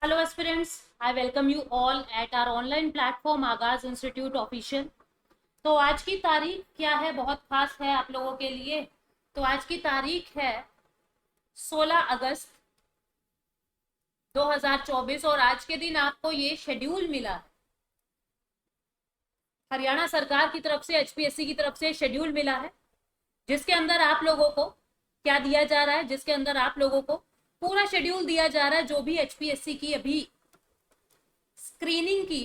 Hello aspirants, I welcome you all at our online platform आगाज institute official. तो आज की तारीख क्या है, बहुत खास है आप लोगों के लिए। तो आज की तारीख है 16 अगस्त 2024 और आज के दिन आपको ये शेड्यूल मिला है। हरियाणा सरकार की तरफ से, एचपीएससी की तरफ से शेड्यूल मिला है, जिसके अंदर आप लोगों को क्या दिया जा रहा है, जिसके अंदर आप लोगों को पूरा शेड्यूल दिया जा रहा है। जो भी एचपीएससी की अभी स्क्रीनिंग की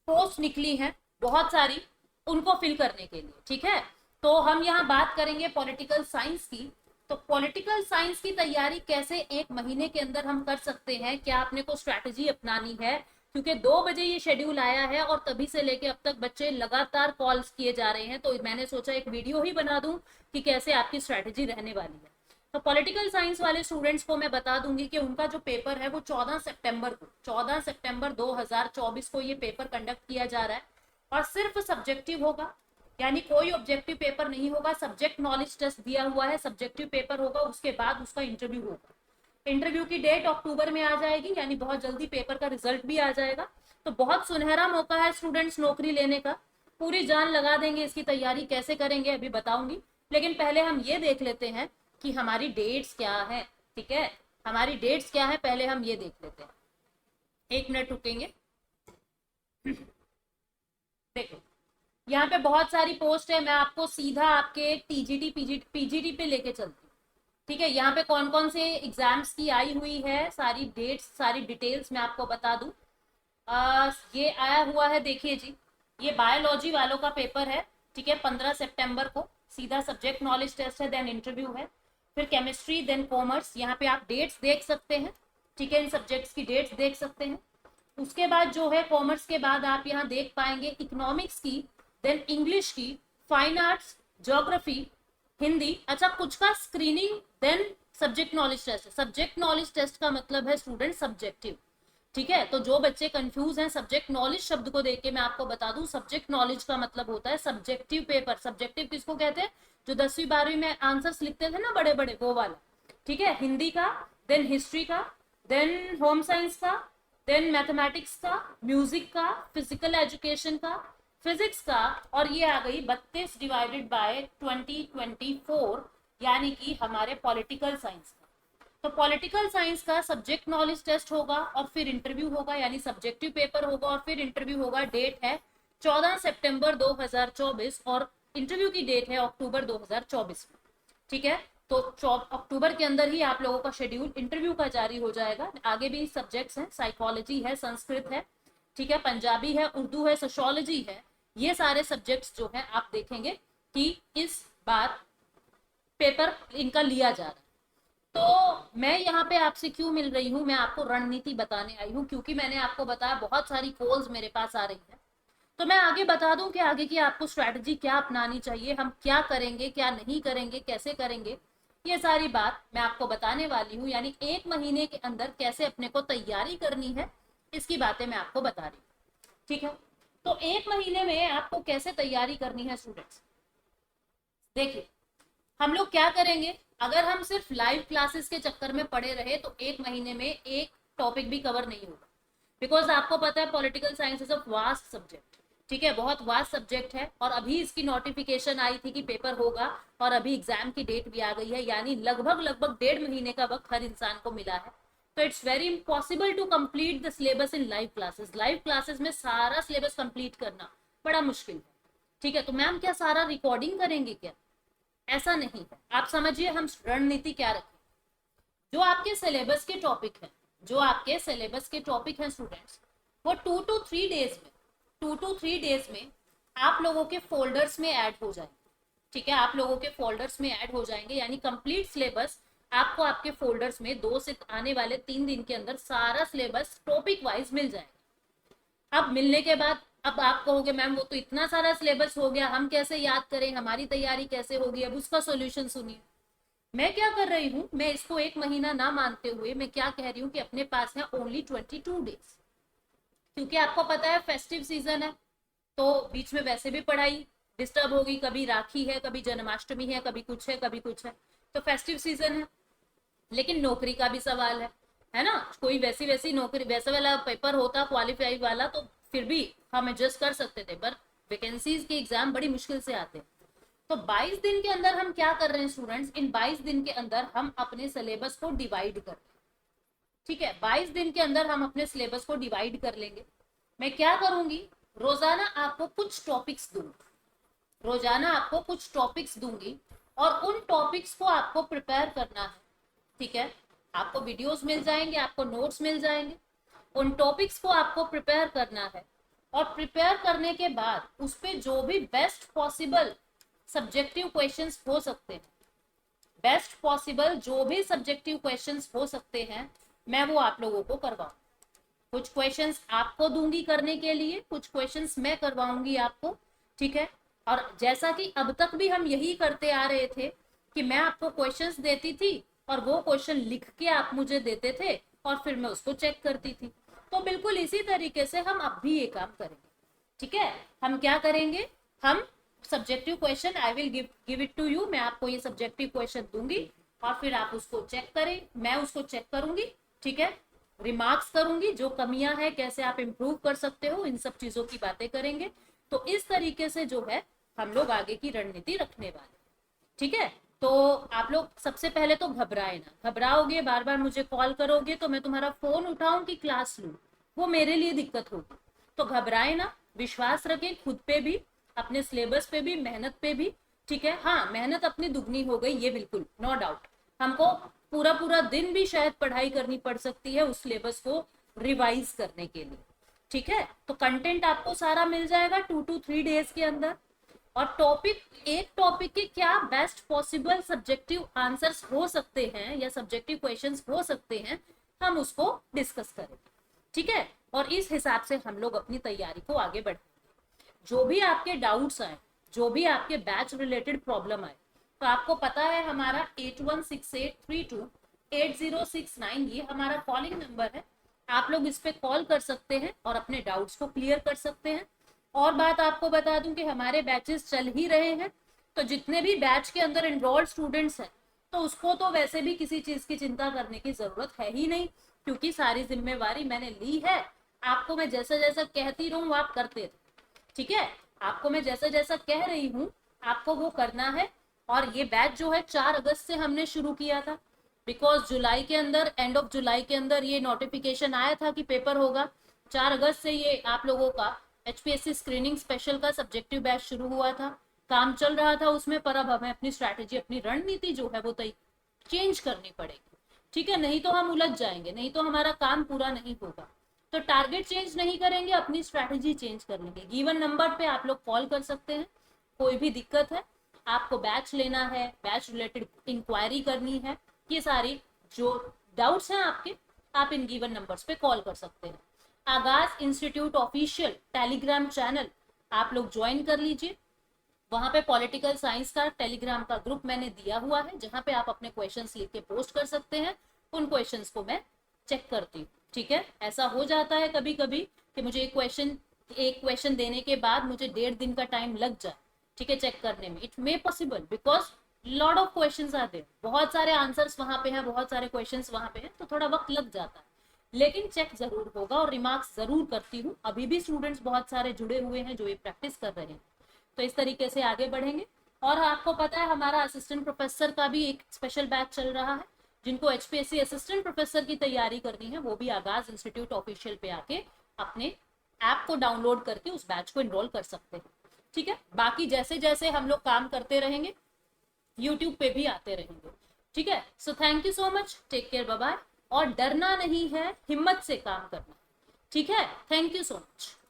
पोस्ट निकली है बहुत सारी, उनको फिल करने के लिए, ठीक है। तो हम यहाँ बात करेंगे पॉलिटिकल साइंस की। तो पॉलिटिकल साइंस की तैयारी कैसे एक महीने के अंदर हम कर सकते हैं, क्या अपने को स्ट्रैटेजी अपनानी है, क्योंकि 2 बजे ये शेड्यूल आया है और तभी से लेके अब तक बच्चे लगातार कॉल्स किए जा रहे हैं। तो मैंने सोचा एक वीडियो ही बना दूं कि कैसे आपकी स्ट्रैटेजी रहने वाली है। तो पॉलिटिकल साइंस वाले स्टूडेंट्स को मैं बता दूंगी कि उनका जो पेपर है वो 14 सितंबर 2024 को ये पेपर कंडक्ट किया जा रहा है और सिर्फ सब्जेक्टिव होगा, यानी कोई ऑब्जेक्टिव पेपर नहीं होगा। सब्जेक्ट नॉलेज टेस्ट दिया हुआ है, सब्जेक्टिव पेपर होगा, उसके बाद उसका इंटरव्यू होगा। इंटरव्यू की डेट अक्टूबर में आ जाएगी, यानी बहुत जल्दी पेपर का रिजल्ट भी आ जाएगा। तो बहुत सुनहरा मौका है स्टूडेंट्स नौकरी लेने का। पूरी जान लगा देंगे, इसकी तैयारी कैसे करेंगे अभी बताऊंगी, लेकिन पहले हम ये देख लेते हैं कि हमारी डेट्स क्या है। ठीक है, हमारी डेट्स क्या है पहले हम ये देख लेते हैं। 1 मिनट रुकेंगे। देखो, यहाँ पे बहुत सारी पोस्ट है, मैं आपको सीधा आपके टीजीटी पीजीटी पे लेके चलती हूँ। ठीक है, यहाँ पे कौन कौन से एग्जाम्स की आई हुई है, सारी डेट्स सारी डिटेल्स मैं आपको बता दूं। ये आया हुआ है, देखिए जी, ये बायोलॉजी वालों का पेपर है। ठीक है, 15 सितंबर को सीधा सब्जेक्ट नॉलेज टेस्ट है, देन इंटरव्यू है, फिर केमिस्ट्री, देन कॉमर्स। यहाँ पे आप डेट्स देख सकते हैं। ठीक है, इन सब्जेक्ट्स की डेट्स देख सकते हैं। उसके बाद जो है कॉमर्स के बाद आप यहाँ देख पाएंगे इकोनॉमिक्स की, देन इंग्लिश की, फाइन आर्ट्स, ज्योग्राफी, हिंदी। अच्छा, कुछ का screening, then subject knowledge test है। सब्जेक्ट नॉलेज टेस्ट का मतलब है स्टूडेंट सब्जेक्टिव। ठीक है, तो जो बच्चे कंफ्यूज हैं सब्जेक्ट नॉलेज शब्द को देख के मैं आपको बता दूं, सब्जेक्ट नॉलेज का मतलब होता है सब्जेक्टिव पेपर। सब्जेक्टिव किसको कहते हैं? जो 10वीं 12वीं में आंसर्स लिखते थे ना बड़े बड़े, वो वाला। ठीक है, हिंदी का, देन हिस्ट्री का, देन होम साइंस का, देन मैथमेटिक्स का, म्यूजिक का, फिजिकल एजुकेशन का, फिजिक्स का, और ये आ गई 32 डिवाइडेड बाय 2024, यानी कि हमारे पॉलिटिकल साइंस का। तो पॉलिटिकल साइंस का सब्जेक्ट नॉलेज टेस्ट होगा और फिर इंटरव्यू होगा, यानी सब्जेक्टिव पेपर होगा और फिर इंटरव्यू होगा। डेट है 14 सितंबर 2024 और इंटरव्यू की डेट है अक्टूबर 2024 में। ठीक है, तो अक्टूबर के अंदर ही आप लोगों का शेड्यूल इंटरव्यू का जारी हो जाएगा। आगे भी सब्जेक्ट्स हैं, साइकोलॉजी है, संस्कृत है, ठीक है, पंजाबी है, उर्दू है, सोशोलॉजी है। ये सारे सब्जेक्ट्स जो है आप देखेंगे कि इस बार पेपर इनका लिया जा रहा है। तो मैं यहाँ पे आपसे क्यों मिल रही हूँ, मैं आपको रणनीति बताने आई हूँ, क्योंकि मैंने आपको बताया बहुत सारी कॉल्स मेरे पास आ रही है। तो मैं आगे बता दूं कि आगे की आपको स्ट्रैटेजी क्या अपनानी चाहिए, हम क्या करेंगे, क्या नहीं करेंगे, कैसे करेंगे, ये सारी बात मैं आपको बताने वाली हूँ। यानी 1 महीने के अंदर कैसे अपने को तैयारी करनी है, इसकी बातें मैं आपको बता रही हूँ। ठीक है, तो 1 महीने में आपको कैसे तैयारी करनी है स्टूडेंट्स, देखिए हम लोग क्या करेंगे। अगर हम सिर्फ लाइव क्लासेस के चक्कर में पड़े रहे तो 1 महीने में एक टॉपिक भी कवर नहीं होगा, बिकॉज आपको पता है political science is a vast subject. ठीक है, बहुत वास्ट सब्जेक्ट है और अभी इसकी नोटिफिकेशन आई थी कि पेपर होगा और अभी एग्जाम की डेट भी आ गई है, यानी लगभग लगभग 1.5 महीने का वक्त हर इंसान को मिला है। तो it's very impossible to complete the syllabus in live classes. Live classes में सारा सिलेबस कंप्लीट करना बड़ा मुश्किल है। ठीक है, तो मैम क्या सारा रिकॉर्डिंग करेंगे क्या? ऐसा नहीं है, आप समझिए हम रणनीति क्या रखें। जो आपके सिलेबस के टॉपिक है, जो आपके सिलेबस के टॉपिक हैं स्टूडेंट्स, वो 2 to 3 डेज में 2 to 3 डेज में आप लोगों के फोल्डर्स में ऐड हो जाएंगे। ठीक है, आप लोगों के फोल्डर्स में ऐड हो जाएंगे, यानी कंप्लीट सिलेबस आपको आपके फोल्डर्स में 2 से आने वाले 3 दिन के अंदर सारा सिलेबस टॉपिक वाइज मिल जाएगा। अब मिलने के बाद अब आप कहोगे मैम वो तो इतना सारा सिलेबस हो गया, हम कैसे याद करें, हमारी तैयारी कैसे होगी? अब उसका सोल्यूशन सुनिए। मैं क्या कर रही हूँ, मैं इसको 1 महीना ना मानते हुए मैं क्या कह रही हूँ कि अपने पास है ओनली 22 डेज। क्योंकि आपको पता है फेस्टिव सीजन है, तो बीच में वैसे भी पढ़ाई डिस्टर्ब होगी, कभी राखी है, कभी जन्माष्टमी है, कभी कुछ है, कभी कुछ है। तो फेस्टिव सीजन है, लेकिन नौकरी का भी सवाल है। है ना। कोई वैसी वैसी नौकरी, वैसा वाला पेपर होता क्वालिफाई वाला तो फिर भी हम एडजस्ट कर सकते थे, पर वैकेंसीज के एग्जाम बड़ी मुश्किल से आते हैं। तो 22 दिन के अंदर हम क्या कर रहे हैं स्टूडेंट्स, इन 22 दिन के अंदर हम अपने सिलेबस को डिवाइड कर रहे हैं। ठीक है, 22 दिन के अंदर हम अपने सिलेबस को डिवाइड कर लेंगे। मैं क्या करूंगी, रोजाना आपको कुछ टॉपिक्स दूंगी, रोजाना आपको कुछ टॉपिक्स दूंगी और उन टॉपिक्स को आपको प्रिपेयर करना है। ठीक है, आपको वीडियोस मिल जाएंगे, आपको नोट्स मिल जाएंगे, उन टॉपिक्स को आपको प्रिपेयर करना है। और प्रिपेयर करने के बाद उस पर जो भी बेस्ट पॉसिबल सब्जेक्टिव क्वेश्चंस हो सकते हैं, बेस्ट पॉसिबल जो भी सब्जेक्टिव क्वेश्चंस हो सकते हैं, मैं वो आप लोगों को करवाऊं। कुछ क्वेश्चंस आपको दूंगी करने के लिए, कुछ क्वेश्चंस मैं करवाऊंगी आपको। ठीक है, और जैसा कि अब तक भी हम यही करते आ रहे थे कि मैं आपको क्वेश्चंस देती थी और वो क्वेश्चन लिख के आप मुझे देते थे और फिर मैं उसको चेक करती थी। तो बिल्कुल इसी तरीके से हम अब भी ये काम करेंगे। ठीक है, हम क्या करेंगे, हम subjective question I will give it to you, मैं आपको ये सब्जेक्टिव क्वेश्चन दूंगी और फिर आप उसको चेक करें, मैं उसको चेक करूंगी। ठीक है, रिमार्क्स करूंगी, जो कमियां हैं कैसे आप इंप्रूव कर सकते हो, इन सब चीजों की बातें करेंगे। तो इस तरीके से जो है हम लोग आगे की रणनीति रखने वाले। ठीक है, तो आप लोग सबसे पहले तो घबराए ना, घबराओगे बार बार मुझे कॉल करोगे तो मैं तुम्हारा फोन उठाऊं कि क्लास लूं, वो मेरे लिए दिक्कत होगी। तो घबराए ना, विश्वास रखें खुद पे भी, अपने सिलेबस पे भी, मेहनत पे भी। ठीक है, हाँ मेहनत अपनी दुगनी हो गई, ये बिल्कुल नो डाउट। हमको पूरा पूरा दिन भी शायद पढ़ाई करनी पड़ सकती है उस सिलेबस को रिवाइज करने के लिए। ठीक है, तो कंटेंट आपको सारा मिल जाएगा 2 to 3 डेज के अंदर। और टॉपिक, एक टॉपिक के क्या बेस्ट पॉसिबल सब्जेक्टिव आंसर्स हो सकते हैं या सब्जेक्टिव क्वेश्चंस हो सकते हैं, हम उसको डिस्कस करेंगे। ठीक है, और इस हिसाब से हम लोग अपनी तैयारी को आगे बढ़ाएंगे। जो भी आपके डाउट्स आए, जो भी आपके बैच रिलेटेड प्रॉब्लम आए, तो आपको पता है हमारा 8168328069 ये हमारा कॉलिंग नंबर है। आप लोग इस पे कॉल कर सकते हैं और अपने डाउट्स को क्लियर कर सकते हैं। और बात आपको बता दूं कि हमारे बैचेस चल ही रहे हैं, तो जितने भी बैच के अंदर एनरोल्ड स्टूडेंट्स हैं, तो उसको तो वैसे भी किसी चीज की चिंता करने की जरूरत है ही नहीं, क्योंकि सारी जिम्मेवारी मैंने ली है। आपको मैं जैसा जैसा कहती रहूं आप करते थे। ठीक है, आपको मैं जैसा जैसा कह रही हूँ आपको वो करना है। और ये बैच जो है 4 अगस्त से हमने शुरू किया था, बिकॉज जुलाई के अंदर, एंड ऑफ जुलाई के अंदर ये नोटिफिकेशन आया था कि पेपर होगा। 4 अगस्त से ये आप लोगों का HPSC स्क्रीनिंग स्पेशल का सब्जेक्टिव बैच शुरू हुआ था, काम चल रहा था उसमें। पर अब हमें अपनी स्ट्रैटेजी, अपनी रणनीति जो है वो चेंज करनी पड़ेगी। ठीक है, नहीं तो हम उलझ जाएंगे, नहीं तो हमारा काम पूरा नहीं होगा। तो टारगेट चेंज नहीं करेंगे, अपनी स्ट्रैटेजी चेंज कर लेंगे। गिवन नंबर पे आप लोग कॉल कर सकते हैं, कोई भी दिक्कत है, आपको बैच लेना है, बैच रिलेटेड इंक्वायरी करनी है, ये सारी जो डाउट्स हैं आपके, आप इन गिवन नंबर्स पे कॉल कर सकते हैं। आगाज इंस्टीट्यूट ऑफिशियल टेलीग्राम चैनल आप लोग ज्वाइन कर लीजिए, वहां पे पॉलिटिकल साइंस का टेलीग्राम का ग्रुप मैंने दिया हुआ है, जहां पे आप अपने क्वेश्चंस लिख के पोस्ट कर सकते हैं। उन क्वेश्चंस को मैं चेक करती हूँ। ठीक है, ऐसा हो जाता है कभी कभी कि मुझे एक क्वेश्चन देने के बाद मुझे 1.5 दिन का टाइम लग जाए। ठीक है, चेक करने में it may possible, because lot of questions are there, बहुत सारे आंसर्स वहां पे हैं, बहुत सारे क्वेश्चंस वहां पे हैं, तो थोड़ा वक्त लग जाता है, लेकिन चेक जरूर होगा और रिमार्क्स जरूर करती हूँ। अभी भी स्टूडेंट्स बहुत सारे जुड़े हुए हैं जो ये प्रैक्टिस कर रहे हैं, तो इस तरीके से आगे बढ़ेंगे। और आपको पता है हमारा असिस्टेंट प्रोफेसर का भी एक स्पेशल बैच चल रहा है, जिनको HPSC असिस्टेंट प्रोफेसर की तैयारी करनी है, वो भी आगाज इंस्टीट्यूट ऑफिशियल पे आके अपने ऐप को डाउनलोड करके उस बैच को एनरोल कर सकते हैं। ठीक है, बाकी जैसे जैसे हम लोग काम करते रहेंगे यूट्यूब पे भी आते रहेंगे। ठीक है, so thank you so much, take care, bye bye. और डरना नहीं है, हिम्मत से काम करना। ठीक है, थैंक यू सो मच।